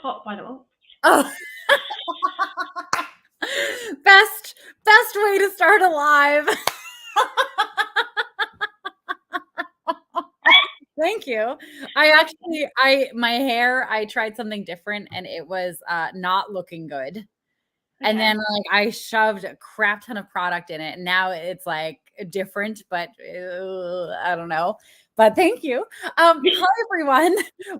hot, by the way. Oh, best way to start a live. Thank you. My hair, I tried something different and it was not looking good. Okay. And then like I shoved a crap ton of product in it. And now it's like different, but I don't know. But thank you. Hi, everyone.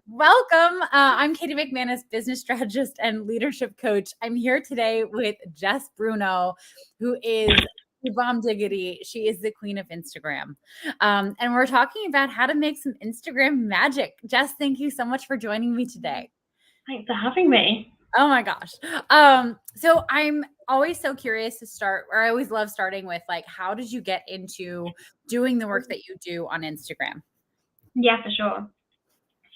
Welcome. I'm Katie McManus, business strategist and leadership coach. I'm here today with Jess Bruno, who is bomb diggity. She is the queen of Instagram. And we're talking about how to make some Instagram magic. Jess, thank you so much for joining me today. Thanks for having me. Oh my gosh. So I'm always so curious to start, or I always love starting with like, how did you get into doing the work that you do on Instagram? Yeah, for sure.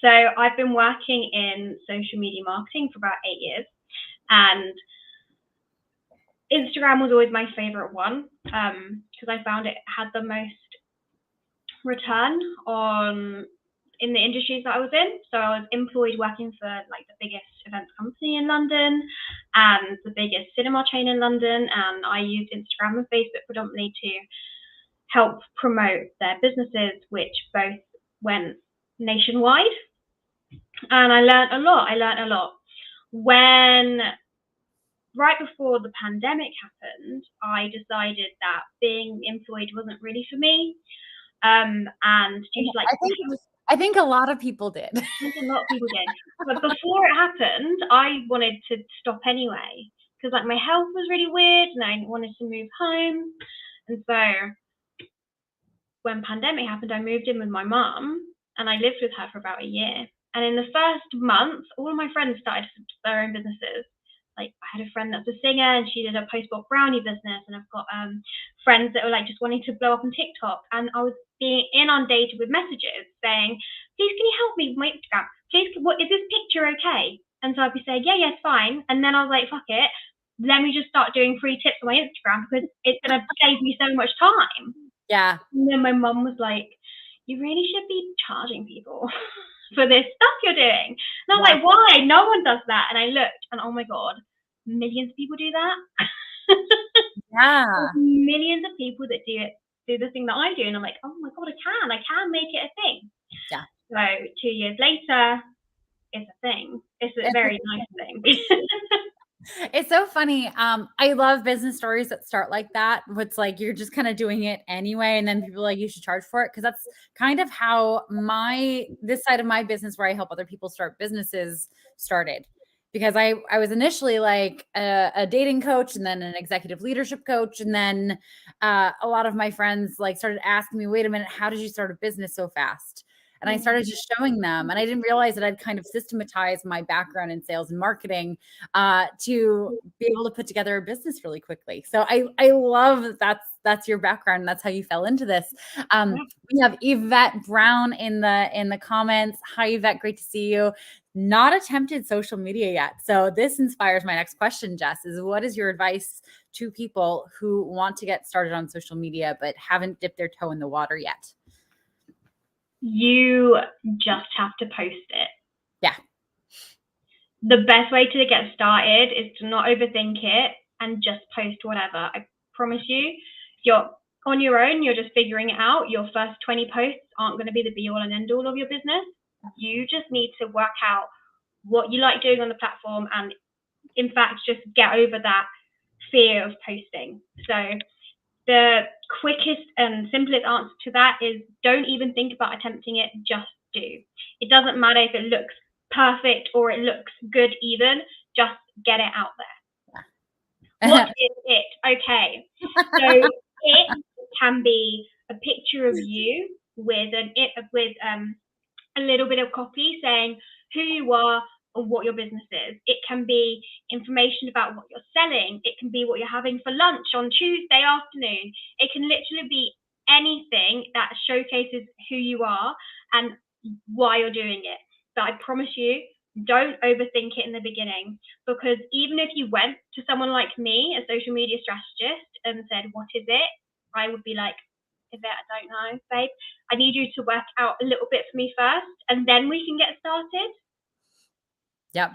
So I've been working in social media marketing for about 8 years, and Instagram was always my favorite one because I found it had the most return in the industries that I was in. So I was employed working for like the biggest events company in London and the biggest cinema chain in London, and I used Instagram and Facebook predominantly to help promote their businesses, which both went nationwide. And I learned a lot. When right before the pandemic happened, I decided that being employed wasn't really for me. And due to like I think a lot of people did. a lot of people did. But before it happened, I wanted to stop anyway because like my health was really weird and I wanted to move home. And so when pandemic happened, I moved in with my mum and I lived with her for about a year. And in the first month, all of my friends started their own businesses. Like I had a friend that's a singer and she did a post-bot brownie business, and I've got friends that were like just wanting to blow up on TikTok, and I was being inundated with messages saying, please can you help me with my Instagram? Please, what is this picture okay? And so I'd be saying, yeah, it's fine. And then I was like, fuck it, let me just start doing free tips on my Instagram because it's gonna save me so much time. Yeah. And then my mum was like, you really should be charging people for this stuff you're doing. And I was like, why? No one does that. And I looked and oh my God, millions of people do that. Yeah. Millions of people that do the thing that I do. And I'm like, oh my God, I can make it a thing. Yeah. So 2 years later, it's a thing. It's a very nice thing. It's so funny. I love business stories that start like that. It's like you're just kind of doing it anyway, and then people are like you should charge for it, because that's kind of how this side of my business, where I help other people start businesses, started. Because I was initially like a dating coach, and then an executive leadership coach, and then a lot of my friends like started asking me, "Wait a minute, how did you start a business so fast?" And I started just showing them, and I didn't realize that I'd kind of systematized my background in sales and marketing to be able to put together a business really quickly. So I love that's your background. And that's how you fell into this. We have Yvette Brown in the comments. Hi, Yvette. Great to see you. Not attempted social media yet. So this inspires my next question, Jess, is what is your advice to people who want to get started on social media but haven't dipped their toe in the water yet? You just have to post it. Yeah. The best way to get started is to not overthink it and just post whatever. I promise you, if you're on your own, you're just figuring it out. Your first 20 posts aren't going to be the be all and end all of your business. You just need to work out what you like doing on the platform and, in fact, just get over that fear of posting. So the quickest and simplest answer to that is don't even think about attempting it, just do. It doesn't matter if it looks perfect or it looks good even, just get it out there. What is it? Okay. So it can be a picture of you with a little bit of copy saying who you are and what your business is. It can be information about what you're selling. It can be what you're having for lunch on Tuesday afternoon. It can literally be anything that showcases who you are and why you're doing it. But I promise you, don't overthink it in the beginning, because even if you went to someone like me, a social media strategist, and said, what is it? I would be like, Yvette, I don't know, babe. I need you to work out a little bit for me first, and then we can get started. Yep.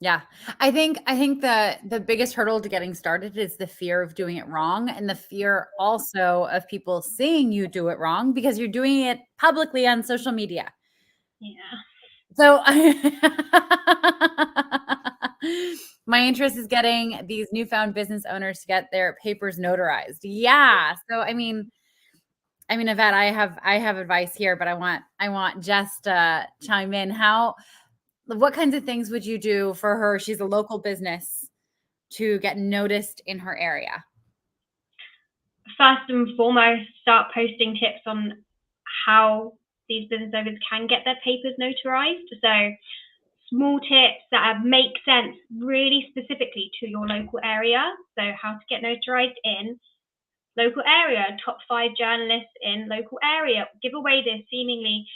Yeah. I think the biggest hurdle to getting started is the fear of doing it wrong, and the fear also of people seeing you do it wrong because you're doing it publicly on social media. Yeah. So my interest is getting these newfound business owners to get their papers notarized. Yeah. So Yvette, I have advice here, but I want Jess to chime in. What kinds of things would you do for her? She's a local business to get noticed in her area. First and foremost, start posting tips on how these business owners can get their papers notarized. So small tips that make sense really specifically to your local area. So how to get notarized in local area, top 5 journalists in local area. Give away this seemingly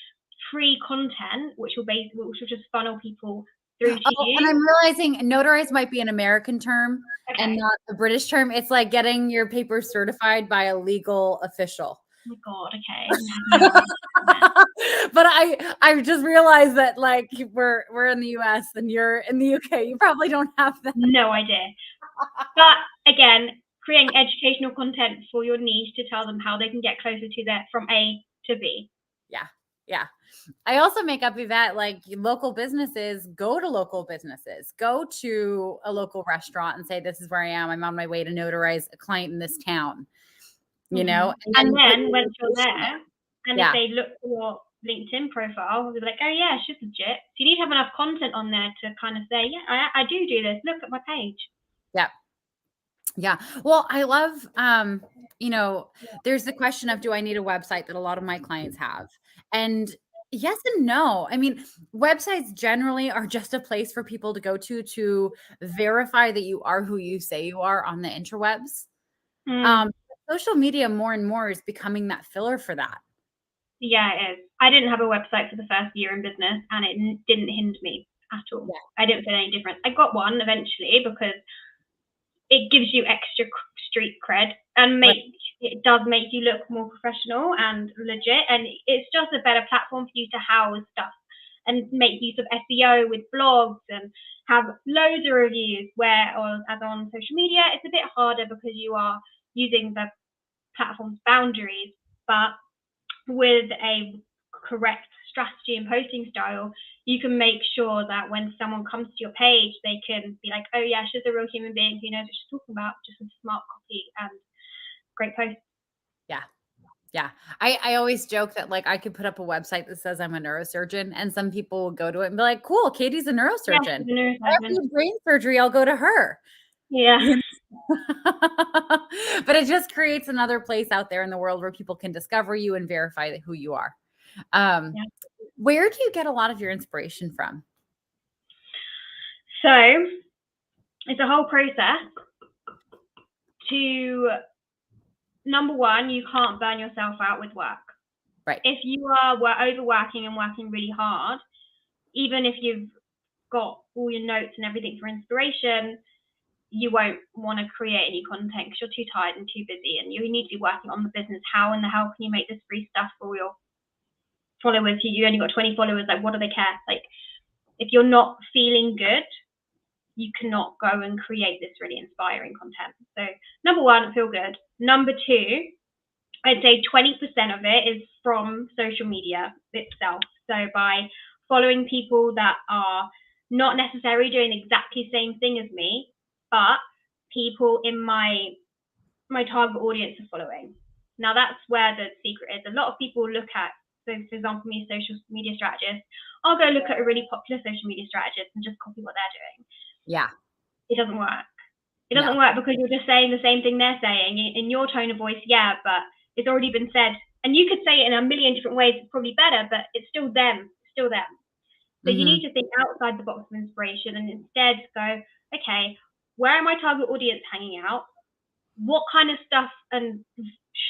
free content, which will just funnel people through to Oh, and you. I'm realizing notarized might be an American term and not a British term. It's like getting your papers certified by a legal official. Oh my God, okay. But I just realized that like we're in the US and you're in the UK. You probably don't have that. No idea. But again, creating educational content for your niche to tell them how they can get closer to that from A to B. Yeah. Yeah. I also make up Yvette, like local businesses, go to local businesses, go to a local restaurant and say, this is where I am. I'm on my way to notarize a client in this town, you know? And put then once you're there, and if yeah. they look for your LinkedIn profile, they'll be like, oh yeah, she's legit. So you need to have enough content on there to kind of say, yeah, I do this. Look at my page. Yeah. Yeah. Well, I love, there's the question of, do I need a website that a lot of my clients have? And yes and no. I mean, websites generally are just a place for people to go to verify that you are who you say you are on the interwebs. Social media more and more is becoming that filler for that. Yeah, it is. I didn't have a website for the first year in business, and it didn't hinder me at all. Yeah. I didn't feel any difference. I got one eventually because it gives you extra street cred and it does make you look more professional and legit, and it's just a better platform for you to house stuff and make use of SEO with blogs and have loads of reviews, as on social media it's a bit harder because you are using the platform's boundaries, but with a correct strategy and posting style, you can make sure that when someone comes to your page, they can be like, oh yeah, she's a real human being who knows what she's talking about, just with smart copy and great posts. Yeah. Yeah. I always joke that like I could put up a website that says I'm a neurosurgeon and some people will go to it and be like, cool, Katie's a neurosurgeon. Yeah, she's a neurosurgeon. If I need brain surgery, I'll go to her. Yeah. But it just creates another place out there in the world where people can discover you and verify who you are. Where do you get a lot of your inspiration from? So it's a whole process. Number one, you can't burn yourself out with work. Right. If you are overworking and working really hard, even if you've got all your notes and everything for inspiration, you won't want to create any content because you're too tired and too busy, and you need to be working on the business. How in the hell can you make this free stuff for your followers? You only got 20 followers. Like, what do they care? Like, if you're not feeling good, you cannot go and create this really inspiring content. So number one, feel good. Number two, I'd say 20% of it is from social media itself. So by following people that are not necessarily doing exactly the same thing as me, but people in my target audience are following. Now that's where the secret is. A lot of people look at, so for example, me, social media strategist, I'll go look at a really popular social media strategist and just copy what they're doing. Yeah. It doesn't work. It doesn't work because you're just saying the same thing they're saying in your tone of voice, yeah, but it's already been said. And you could say it in a million different ways, it's probably better, but it's still them. So you need to think outside the box of inspiration and instead go, okay, where are my target audience hanging out? What kind of stuff and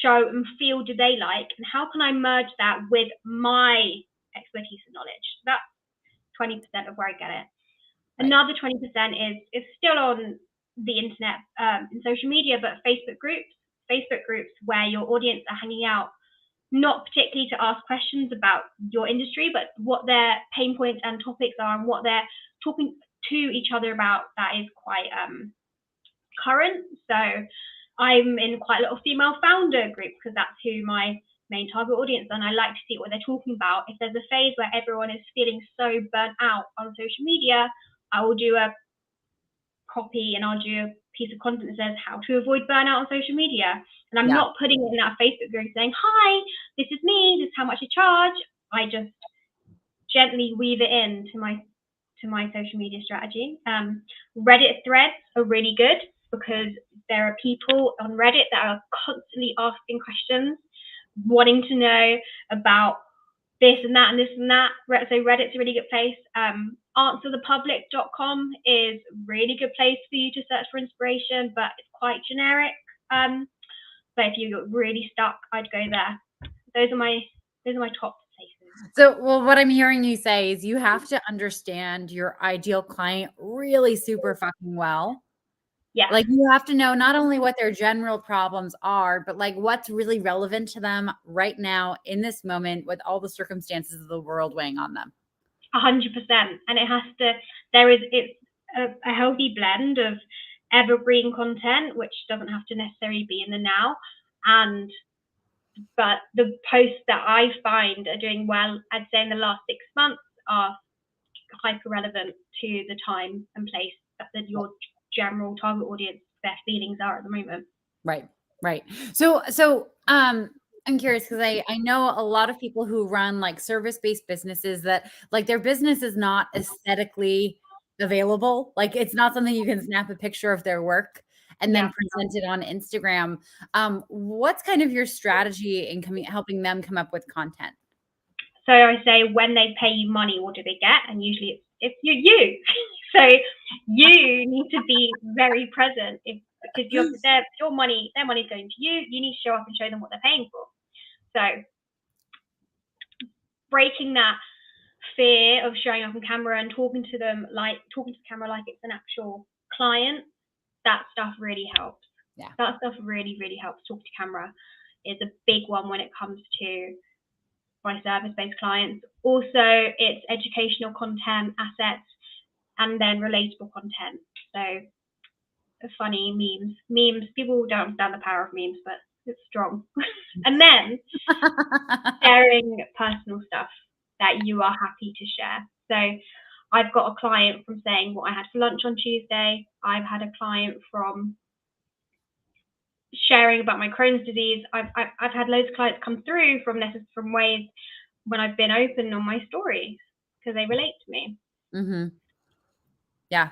show and feel do they like? And how can I merge that with my expertise and knowledge? That's 20% of where I get it. Right. Another 20% is still on the internet, in social media, but Facebook groups where your audience are hanging out, not particularly to ask questions about your industry, but what their pain points and topics are and what they're to each other about that is quite current. So I'm in quite a lot of female founder groups because that's who my main target audience are, and I like to see what they're talking about. If there's a phase where everyone is feeling so burnt out on social media, I will do a copy and I'll do a piece of content that says how to avoid burnout on social media. And I'm not putting it in that Facebook group saying, hi, this is me, this is how much I charge. I just gently weave it into my social media strategy. Reddit threads are really good because there are people on Reddit that are constantly asking questions, wanting to know about this and that and this and that. So Reddit's a really good place. Answerthepublic.com is a really good place for you to search for inspiration, but it's quite generic. But if you got really stuck, I'd go there. Those are my top places. So, well, what I'm hearing you say is you have to understand your ideal client really super fucking well. Yeah. Like you have to know not only what their general problems are, but like what's really relevant to them right now in this moment with all the circumstances of the world weighing on them. 100%. And it's a healthy blend of evergreen content, which doesn't have to necessarily be in the now. But the posts that I find are doing well, I'd say in the last 6 months, are hyper relevant to the time and place that your general target audience, their feelings are at the moment. Right. So I'm curious because I know a lot of people who run like service-based businesses that like their business is not aesthetically available. Like it's not something you can snap a picture of their work and then present it on Instagram. What's kind of your strategy in helping them come up with content? So I say, when they pay you money, what do they get? And usually it's you. So you need to be very present because their money's going to you. You need to show up and show them what they're paying for. So breaking that fear of showing up on camera and talking to the camera like it's an actual client, that stuff really helps. Yeah. That stuff really, really helps. Talk to camera is a big one when it comes to my service-based clients. Also, it's educational content, assets, and then relatable content. So funny memes. People don't understand the power of memes, but it's strong. And then sharing personal stuff that you are happy to share. So I've got a client from saying what I had for lunch on Tuesday. I've had a client from sharing about my Crohn's disease. I've had loads of clients come through from ways when I've been open on my stories because they relate to me. Mm-hmm. Yeah.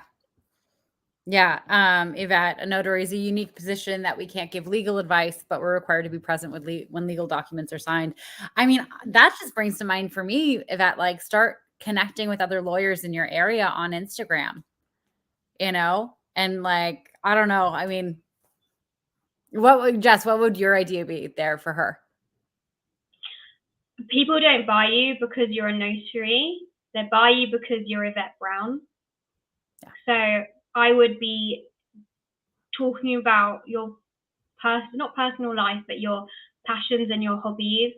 Yvette, a notary is a unique position that we can't give legal advice, but we're required to be present when legal documents are signed. I mean, that just brings to mind for me, Yvette, like start connecting with other lawyers in your area on Instagram, and like, I don't know. I mean, Jess, what would your idea be there for her? People don't buy you because you're a notary. They buy you because you're Yvette Brown. Yeah. So I would be talking about your not personal life, but your passions and your hobbies,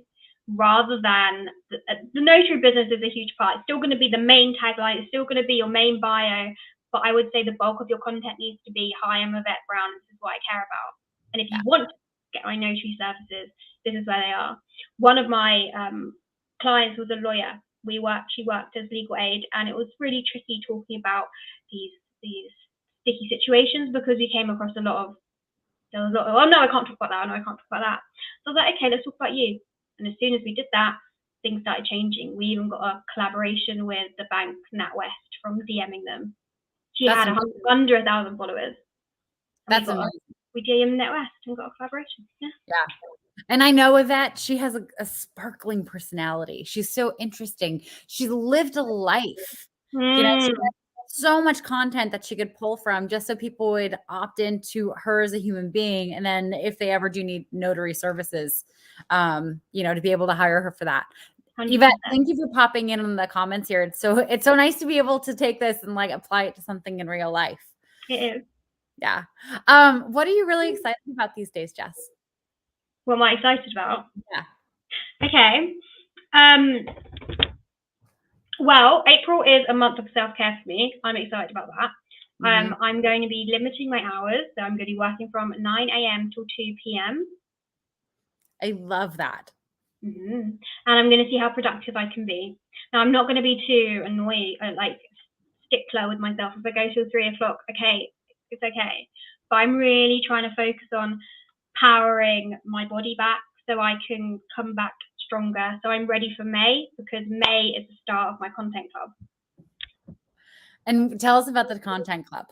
rather than the notary business is a huge part. It's still going to be the main tagline. It's still going to be your main bio. But I would say the bulk of your content needs to be, hi, I'm Yvette Brown. This is what I care about. And if you want to get my notary services, this is where they are. One of my clients was a lawyer. She worked as legal aid, and it was really tricky talking about these sticky situations because we came across there was a lot of, oh no, I can't talk about that. No, I can't talk about that. So I was like, okay, let's talk about you. And as soon as we did that, things started changing. We even got a collaboration with the bank NatWest from DMing them. She had under 1,000 followers. That's amazing. We DM'd NatWest and got a collaboration. Yeah. And I know Yvette, she has a sparkling personality. She's so interesting. She's lived a life. She has so much content that she could pull from just so people would opt into her as a human being. And then if they ever do need notary services, to be able to hire her for that. 100%. Yvette, thank you for popping in the comments here. It's so nice to be able to take this and like apply it to something in real life. It is. Yeah. What are you really excited about these days, Jess? What am I excited about? Yeah. Okay. Well, April is a month of self-care for me. I'm excited about that. Mhm. I'm going to be limiting my hours, so I'm going to be working from 9 a.m. till 2 p.m. I love that. And I'm going to see how productive I can be. Now, I'm not going to be too annoyed, like stickler with myself. If I go till 3 o'clock, okay, it's okay. But I'm really trying to focus on powering my body back so I can come back stronger. So I'm ready for May, because May is the start of my content club. And tell us about the content club.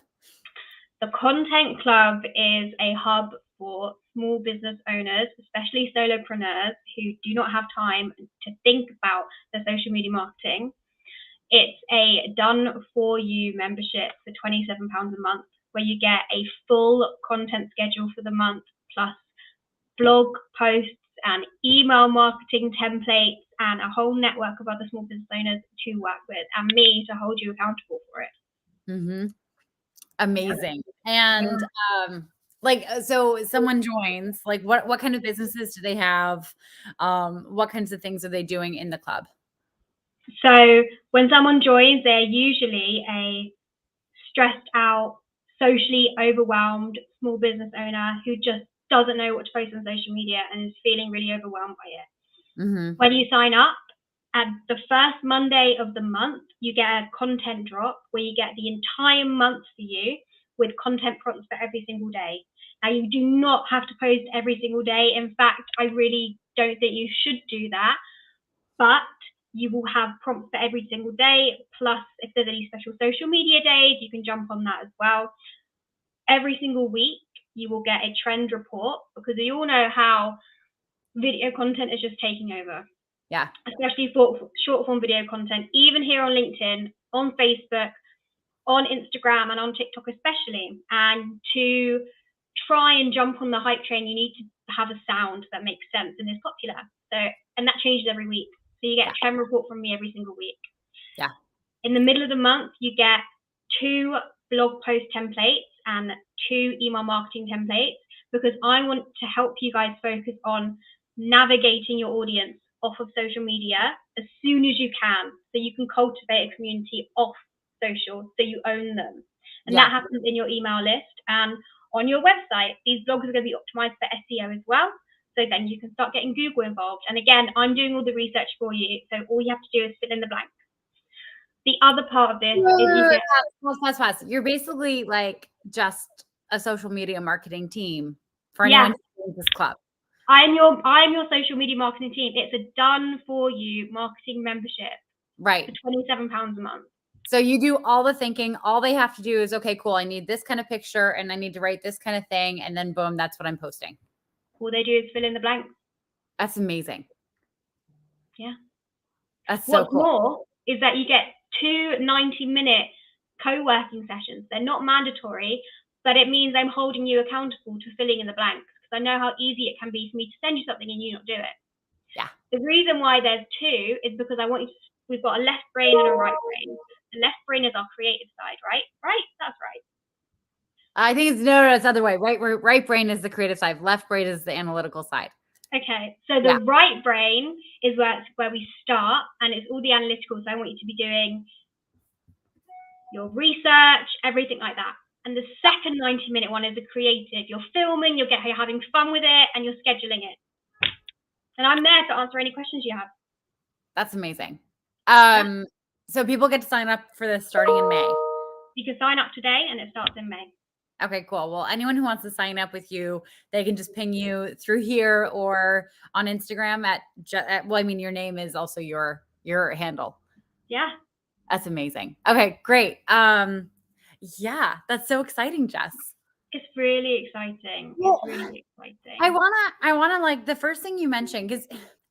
The content club is a hub for small business owners, especially solopreneurs who do not have time to think about their social media marketing. It's a done for you membership for £27 a month, where you get a full content schedule for the month, plus blog posts and email marketing templates and a whole network of other small business owners to work with, and me to hold you accountable for it. Mm-hmm. Amazing. And so someone joins, like what kind of businesses do they have? What kinds of things are they doing in the club? So when someone joins, they're usually a stressed out, socially overwhelmed small business owner who just doesn't know what to post on social media and is feeling really overwhelmed by it. Mm-hmm. When you sign up, at the first Monday of the month, you get a content drop where you get the entire month for you with content prompts for every single day. Now, you do not have to post every single day. In fact, I really don't think you should do that. But you will have prompts for every single day. Plus, if there's any special social media days, you can jump on that as well. Every single week, you will get a trend report, because we all know how video content is just taking over. Yeah. Especially for short form video content, even here on LinkedIn, on Facebook, on Instagram, and on TikTok especially. And to try and jump on the hype train, you need to have a sound that makes sense and is popular. So, and that changes every week. So you get a trend report from me every single week. Yeah. In the middle of the month, you get 2 blog post templates and 2 email marketing templates, because I want to help you guys focus on navigating your audience off of social media as soon as you can, so you can cultivate a community off social, so you own them. And that happens in your email list and on your website. These blogs are going to be optimized for SEO as well. So then you can start getting Google involved. And again, I'm doing all the research for you. So all you have to do is fill in the blank. The other part of this is you get pause. You're basically like just a social media marketing team for anyone who joins this club. I'm your social media marketing team. It's a done for you marketing membership. Right. For £27 a month. So you do all the thinking. All they have to do is, okay, cool, I need this kind of picture and I need to write this kind of thing. And then boom, that's what I'm posting. All they do is fill in the blanks. That's amazing. Yeah. That's so cool. What's more is that you get 2 90-minute co-working sessions. They're not mandatory, but it means I'm holding you accountable to filling in the blanks, because I know how easy it can be for me to send you something and you not do it. Yeah. The reason why there's 2 is because I want you to, we've got a left brain and a right brain. The left brain is our creative side, right? Right? That's right. I think it's the other way. Right brain is the creative side. Left brain is the analytical side. Okay, so the right brain is where we start, and it's all the analytical. So I want you to be doing your research, everything like that. And the second 90-minute one is the creative. You're filming, you're having fun with it, and you're scheduling it. And I'm there to answer any questions you have. That's amazing. So people get to sign up for this starting in May. You can sign up today, and it starts in May. Okay, cool. Well, anyone who wants to sign up with you, they can just ping you through here or on Instagram your name is also your handle. Yeah. That's amazing. Okay, great. Yeah, that's so exciting, Jess. It's really exciting. It's really exciting. I wanna like the first thing you mentioned, because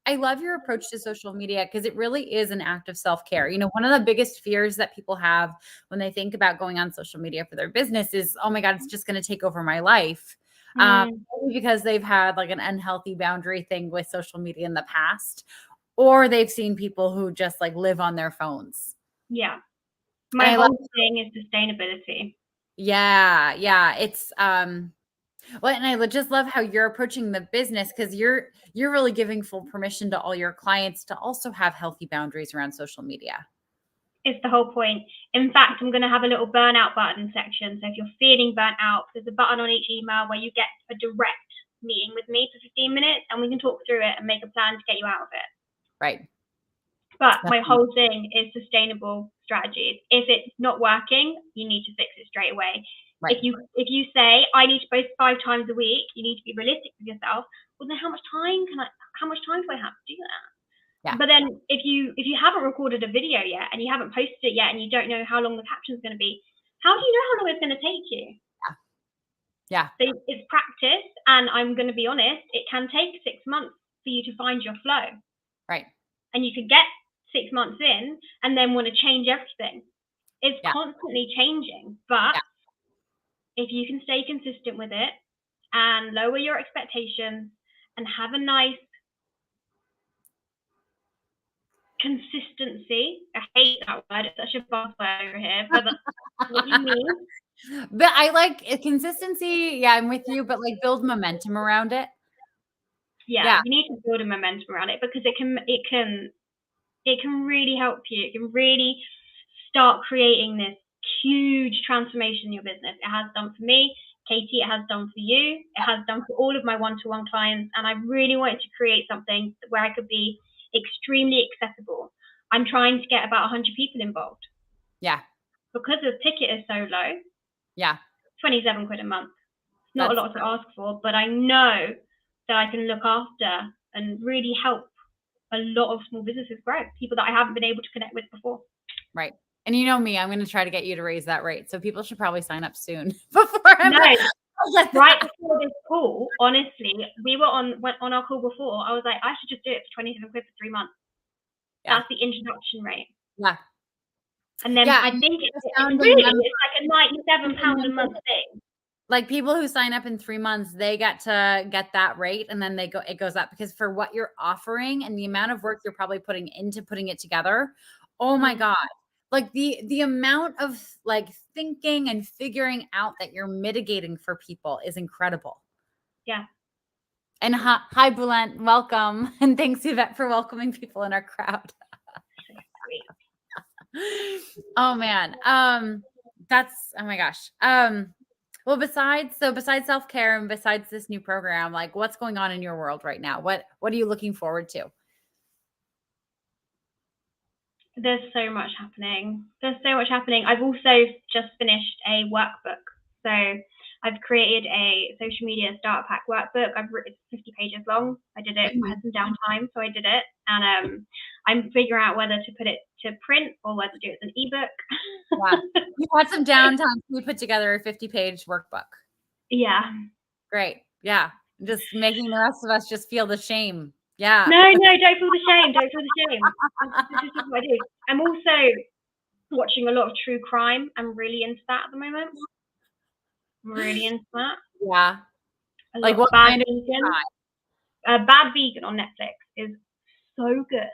I love your approach to social media, because it really is an act of self-care. You know, one of the biggest fears that people have when they think about going on social media for their business is, oh my God, it's just going to take over my life. Because they've had like an unhealthy boundary thing with social media in the past, or they've seen people who just like live on their phones. Yeah. My whole thing is sustainability. Yeah. It's, well, and I just love how you're approaching the business, because you're really giving full permission to all your clients to also have healthy boundaries around social media. It's the whole point. In fact, I'm going to have a little burnout button section. So if you're feeling burnt out, there's a button on each email where you get a direct meeting with me for 15 minutes and we can talk through it and make a plan to get you out of it. Right. But my whole thing is sustainable strategies. If it's not working, you need to fix it straight away. Right. If you say I need to post 5 times a week, you need to be realistic with yourself. Well, then how much time do I have to do that? Yeah. But then if you haven't recorded a video yet and you haven't posted it yet and you don't know how long the caption's going to be, how do you know how long it's going to take you? Yeah. So it's practice, and I'm going to be honest, it can take 6 months for you to find your flow. Right. And you could get 6 months in and then want to change everything. It's constantly changing, but if you can stay consistent with it and lower your expectations and have a nice consistency. I hate that word. It's such a buzzword over here, but that's what you mean. But I like consistency. Yeah, I'm with you, but like build momentum around it. Yeah, you need to build a momentum around it because it can really help you. It can really start creating this huge transformation in your business. It has done for me, Katie. It has done for you. It has done for all of my one-to-one clients, and I really wanted to create something where I could be extremely accessible. I'm trying to get about 100 people involved. Yeah. Because the ticket is so low. Yeah. 27 quid a month. It's not a lot to ask for, but I know that I can look after and really help a lot of small businesses grow, people that I haven't been able to connect with before. Right. And you know me, I'm going to try to get you to raise that rate. So people should probably sign up soon before I'm right before this call, honestly, we were on our call before. I was like, I should just do it for 27 quid for 3 months. Yeah. That's the introduction rate. Yeah. And then I think it's like a £97 a month thing. Like people who sign up in 3 months, they get to get that rate, and then it goes up because for what you're offering and the amount of work you're probably putting into putting it together. Oh my God. Like the amount of like thinking and figuring out that you're mitigating for people is incredible. Yeah. And hi Boulant, welcome. And thanks Yvette for welcoming people in our crowd. Oh man. That's, oh my gosh. Well, besides self-care and besides this new program, like what's going on in your world right now? What are you looking forward to? There's so much happening. I've also just finished a workbook. So I've created a social media starter pack workbook. It's 50 pages long. I did it. I had some downtime, so I did it. And I'm figuring out whether to put it to print or whether to do it as an ebook. Wow. You had some downtime. We put together a 50-page workbook. Yeah. Great. Yeah. Just making the rest of us just feel the shame. Yeah. No, don't feel the shame. Don't feel the shame. This is what I do. I'm also watching a lot of true crime. I'm really into that at the moment. I'm really into that. Yeah. Like what kind of crime? Bad Vegan on Netflix is so good.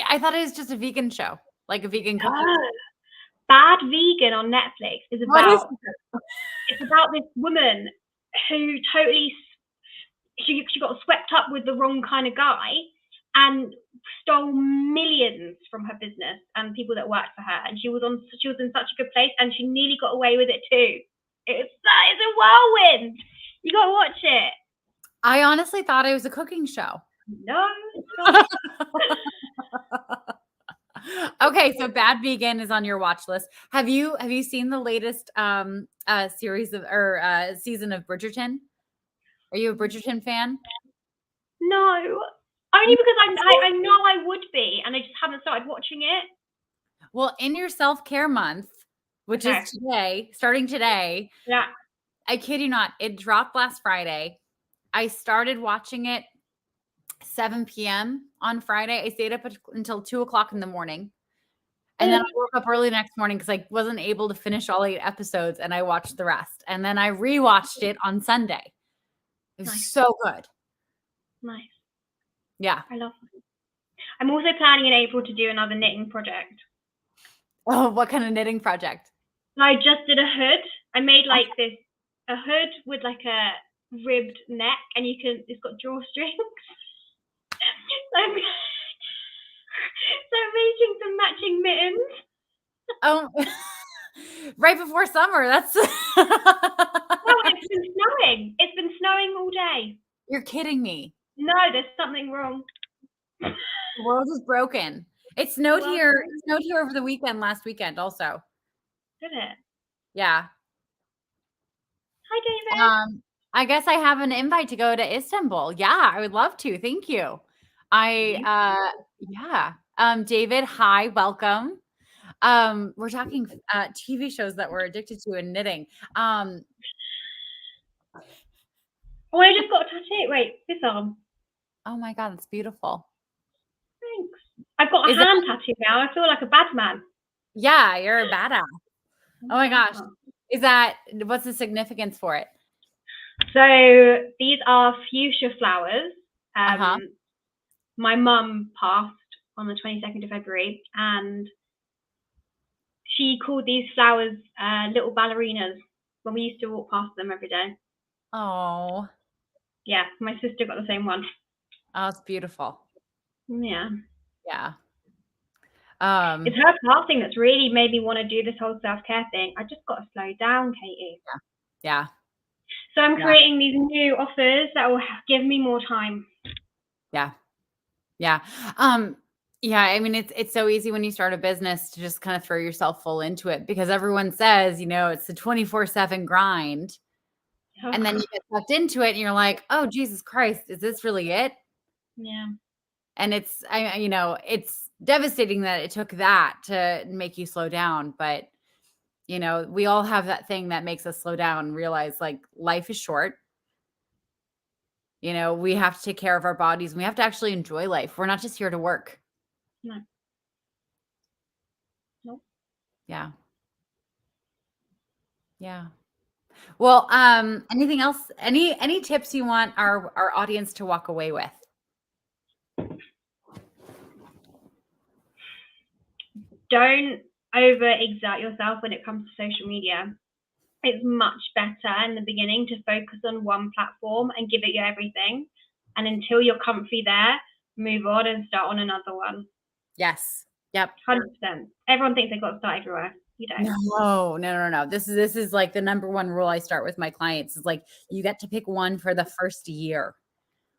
I thought it was just a vegan show, like a vegan cooking. Bad Vegan on Netflix is about it's about this woman who totally she got swept up with the wrong kind of guy and stole millions from her business and people that worked for her, and she was in such a good place and she nearly got away with it too. It's a whirlwind. You gotta watch it. I honestly thought it was a cooking show. No. Okay, so Bad Vegan is on your watch list. Have you seen the latest series of season of Bridgerton? Are you a Bridgerton fan? No, only because I know I would be, and I just haven't started watching it. Well, in your self-care month, which is today, starting today. Yeah. I kid you not, it dropped last Friday. I started watching it 7 p.m. on Friday. I stayed up until 2 o'clock in the morning. And then I woke up early the next morning because I wasn't able to finish all 8 episodes, and I watched the rest. And then I rewatched it on Sunday. It was so good. Nice. Yeah. I love it. I'm also planning in April to do another knitting project. Oh, what kind of knitting project? I just did a hood. I made like a hood with like a ribbed neck, and it's got drawstrings. So making some matching mittens. Oh, right before summer. That's No, it's been snowing. It's been snowing all day. You're kidding me. No, there's something wrong. The world is broken. It snowed here. It snowed here over the weekend, last weekend also. Did it? Yeah. Hi, David. I guess I have an invite to go to Istanbul. Yeah, I would love to. Thank you. Yeah. David, hi, welcome. We're talking TV shows that we're addicted to and knitting. Oh, I just got a tattoo. Wait, this arm. Oh my God, that's beautiful. Thanks. I've got a hand tattoo now. I feel like a bad man. Yeah, you're a badass. Oh my gosh. What's the significance for it? So these are fuchsia flowers. My mum passed on the 22nd of February, and she called these flowers little ballerinas when we used to walk past them every day. Oh. Yeah, my sister got the same one. Oh, it's beautiful. Yeah. Yeah. It's her passing that's really made me want to do this whole self-care thing. I just got to slow down, Katie. Yeah. So I'm creating these new offers that will give me more time. Yeah. Yeah. Yeah, I mean, it's so easy when you start a business to just kind of throw yourself full into it because everyone says, it's the 24/7 grind. And then you get sucked into it and you're like, oh, Jesus Christ, is this really it? Yeah. And it's devastating that it took that to make you slow down. But, we all have that thing that makes us slow down and realize like life is short. We have to take care of our bodies and we have to actually enjoy life. We're not just here to work. No. Nope. Yeah. Yeah. Well, anything else? Any tips you want our audience to walk away with? Don't overexert yourself when it comes to social media. It's much better in the beginning to focus on one platform and give it your everything. And until you're comfy there, move on and start on another one. Yes. Yep. 100%. Everyone thinks they've got to start everywhere. You don't. No. This is like the number one rule I start with my clients is like, you get to pick one for the first year.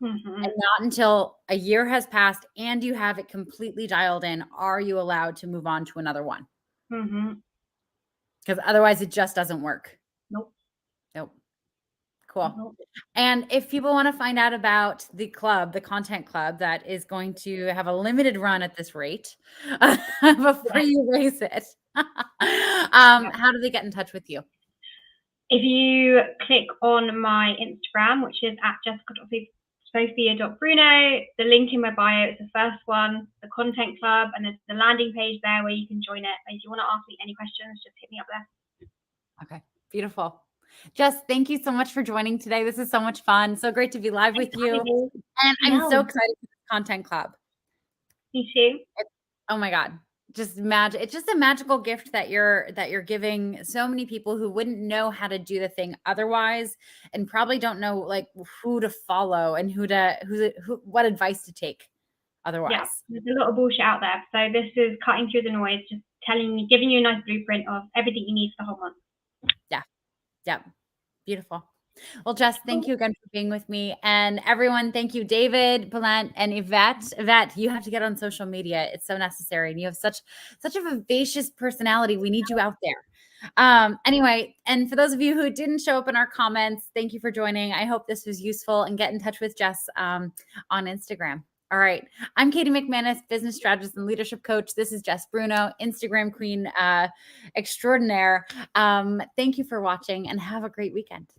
Mm-hmm. And not until a year has passed and you have it completely dialed in, are you allowed to move on to another one? Mm-hmm. Because otherwise it just doesn't work. Nope. Cool. Nope. And if people want to find out about the club, the content club that is going to have a limited run at this rate before you raise it, how do they get in touch with you? If you click on my Instagram, which is at jessica.sophia.bruno, the link in my bio is the first one, the content club, and there's the landing page there where you can join it. If you want to ask me any questions, just hit me up there. Okay, beautiful. Jess, thank you so much for joining today. This is so much fun. So great to be live with you. And I'm so excited for the content club. Me too. Oh my God. It's just a magical gift that you're giving so many people who wouldn't know how to do the thing otherwise and probably don't know like who to follow and what advice to take otherwise. Yeah, there's a lot of bullshit out there. So this is cutting through the noise, just giving you a nice blueprint of everything you need for the whole month. Yeah. Beautiful. Well, Jess, thank you again for being with me. And everyone, thank you, David, Palant, and Yvette. Yvette, you have to get on social media. It's so necessary. And you have such a vivacious personality. We need you out there. Anyway, and for those of you who didn't show up in our comments, thank you for joining. I hope this was useful, and get in touch with Jess on Instagram. All right. I'm Katie McManus, business strategist and leadership coach. This is Jess Bruno, Instagram queen extraordinaire. Thank you for watching and have a great weekend.